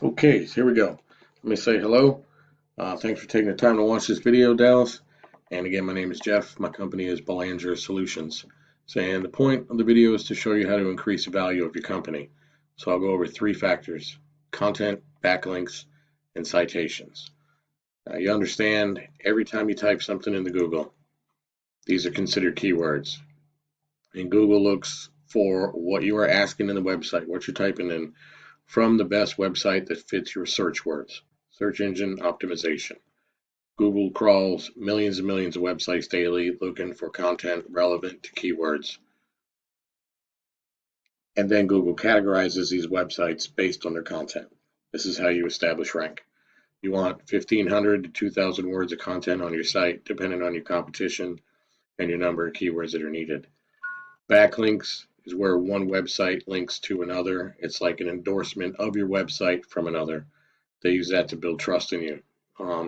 Okay, so here we go. Let me say hello. Thanks for taking the time to watch this video, Dallas. And again, my name is Jeff. My company is Belanger Solutions. So, and the point of the video is to show you how to increase the value of your company. So I'll go over three factors: content, backlinks, and citations. Now, you understand every time you type something into Google, these are considered keywords. And Google looks for what you are asking in the website, what you're typing in, from the best website that fits your search words. Search engine optimization. Google crawls millions and millions of websites daily looking for content relevant to keywords. And then Google categorizes these websites based on their content. This is how you establish rank. You want 1,500 to 2,000 words of content on your site, depending on your competition and your number of keywords that are needed. Backlinks is where one website links to another. It's like an endorsement of your website from another. They use that to build trust in you.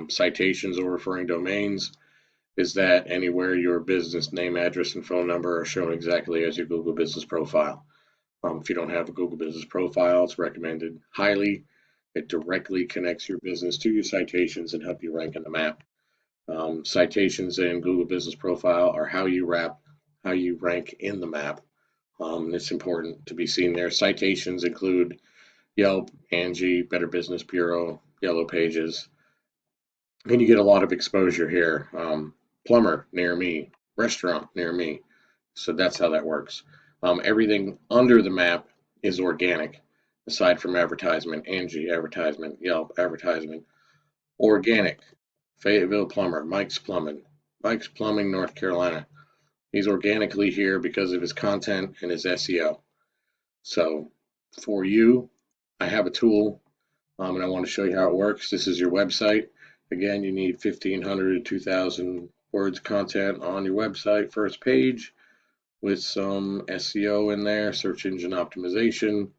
Citations or referring domains is that anywhere your business name, address, and phone number are shown exactly as your Google business profile. If you don't have a Google business profile, it's recommended highly. It directly connects your business to your citations and help you rank in the map. Citations and Google business profile are how you rank in the map. It's important to be seen there. Citations include Yelp, Angie, Better Business Bureau, Yellow Pages, and you get a lot of exposure here. Plumber near me, restaurant near me. So that's how that works. Everything under the map is organic, aside from advertisement, Angie advertisement, Yelp advertisement. Organic, Fayetteville Plumber, Mike's Plumbing, North Carolina. He's organically here because of his content and his SEO. So for you, I have a tool, and I want to show you how it works. This is your website. Again, you need 1,500 to 2,000 words content on your website, first page, with some SEO in there, search engine optimization.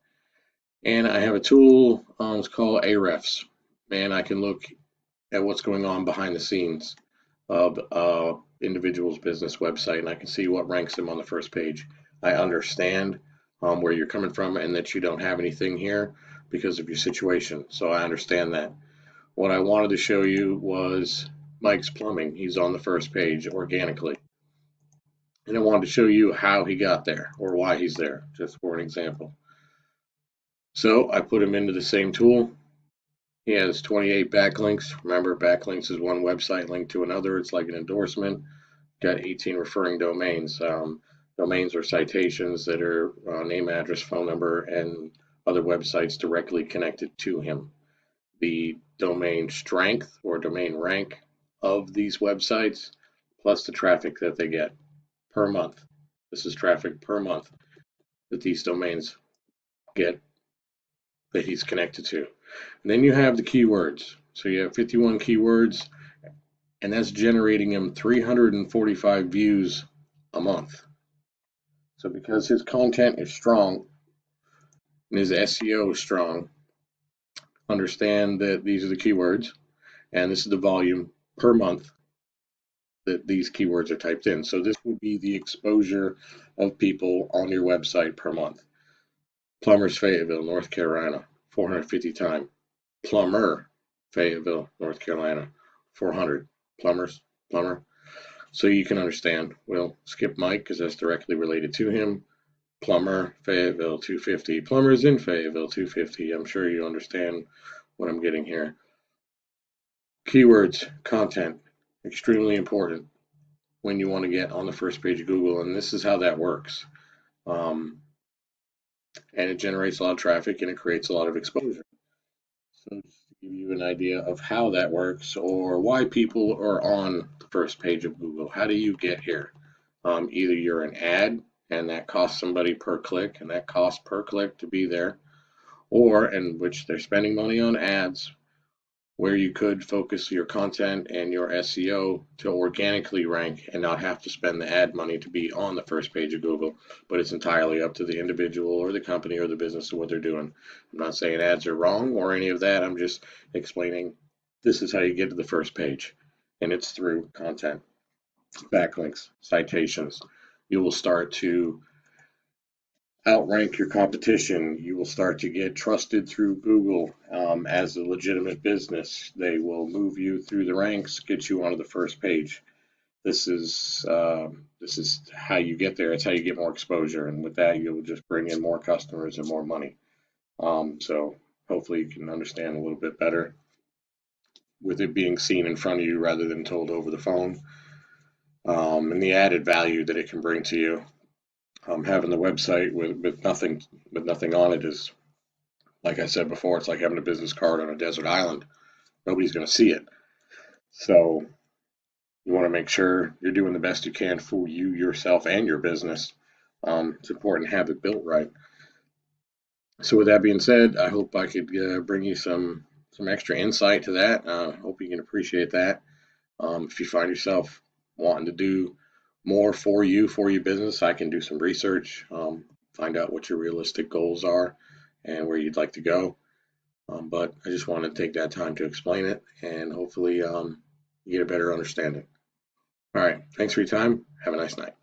And I have a tool, it's called Ahrefs. And I can look at what's going on behind the scenes of individual's business website, and I can see what ranks them on the first page. I understand where you're coming from and that you don't have anything here because of your situation. So I understand that. What I wanted to show you was Mike's Plumbing. He's on the first page organically. And I wanted to show you how he got there or why he's there, just for an example. So I put him into the same tool. He has 28 backlinks. Remember, backlinks is one website linked to another. It's like an endorsement. Got 18 referring domains. Domains are citations that are name, address, phone number, and other websites directly connected to him. The domain strength or domain rank of these websites, plus the traffic that they get per month. This is traffic per month that these domains get that he's connected to. And then you have the keywords. So you have 51 keywords, and that's generating him 345 views a month. So because his content is strong and his SEO is strong, understand that these are the keywords and this is the volume per month that these keywords are typed in. So this would be the exposure of people on your website per month. Plumbers Fayetteville, North Carolina, 450 times. Plumber Fayetteville, North Carolina, 400. Plumber. So you can understand. We'll skip Mike because that's directly related to him. Plumber, Fayetteville, 250. Plumbers in Fayetteville, 250. I'm sure you understand what I'm getting here. Keywords, content, extremely important when you want to get on the first page of Google, and this is how that works. And it generates a lot of traffic and it creates a lot of exposure. So just to give you an idea of how that works or why people are on the first page of Google, how do you get here? Either you're an ad and that costs somebody per click and that costs per click to be there, or in which they're spending money on ads where you could focus your content and your SEO to organically rank and not have to spend the ad money to be on the first page of Google. But it's entirely up to the individual or the company or the business or what they're doing. I'm not saying ads are wrong or any of that. I'm just explaining this is how you get to the first page, and it's through content, backlinks, citations. You will start to outrank your competition. You will start to get trusted through Google as a legitimate business. They will move you through the ranks, get you onto the first page. This is how you get there. It's how you get more exposure, and with that, you'll just bring in more customers and more money. So hopefully, you can understand a little bit better with it being seen in front of you rather than told over the phone, and the added value that it can bring to you. Having the website with nothing on it is, like I said before, it's like having a business card on a desert island. Nobody's going to see it. So you want to make sure you're doing the best you can for you, yourself, and your business. It's important to have it built right. So with that being said, I hope I could bring you some extra insight to that. Hope you can appreciate that. If you find yourself wanting to do more for your business, I can do some research, find out what your realistic goals are and where you'd like to go. But I just want to take that time to explain it, and hopefully you get a better understanding. All right. Thanks for your time. Have a nice night.